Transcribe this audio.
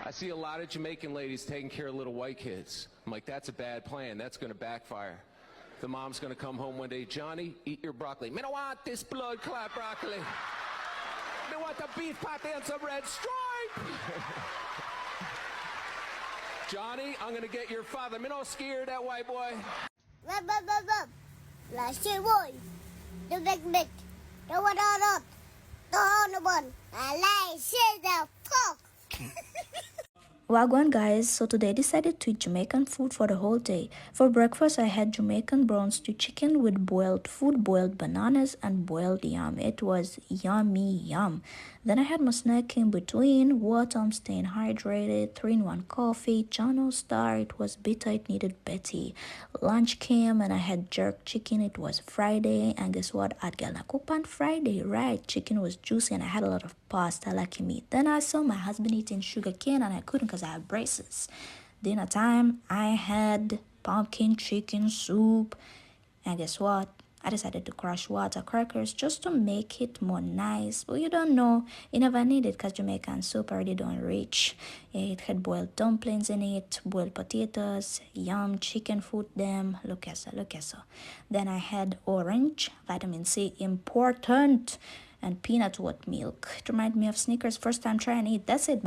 I see a lot of Jamaican ladies taking care of little white kids. I'm like, that's a bad plan. That's going to backfire. The mom's going to come home one day, Johnny, eat your broccoli. Me don't want this blood clot broccoli. Me want the beef patty and some red stripe. Johnny, I'm going to get your father. Me not scared that white boy. Last year, boy. The big. The one on. The one. I like shit the fuck. Wagwan guys, so today I decided to eat Jamaican food for the whole day. For breakfast I had Jamaican brown stew chicken with boiled bananas and boiled yam. It was yum. Then I had my snack in between, water, I'm staying hydrated, 3-in-1 coffee, Channel Star, it was bitter, it needed Betty. Lunch came and I had jerk chicken, it was Friday, and guess what? I'd get a cook on Friday, right? Chicken was juicy and I had a lot of pasta like meat. Then I saw my husband eating sugar cane and I couldn't because I had braces. Dinner time, I had pumpkin chicken soup, and guess what? I decided to crush water crackers just to make it more nice. But you don't know, you never need it because Jamaican soup already don't reach. It had boiled dumplings in it, boiled potatoes, yum, chicken food them. Look at so. Then I had orange, vitamin C, important, and peanut oat milk. It reminded me of Snickers first time trying it. That's it.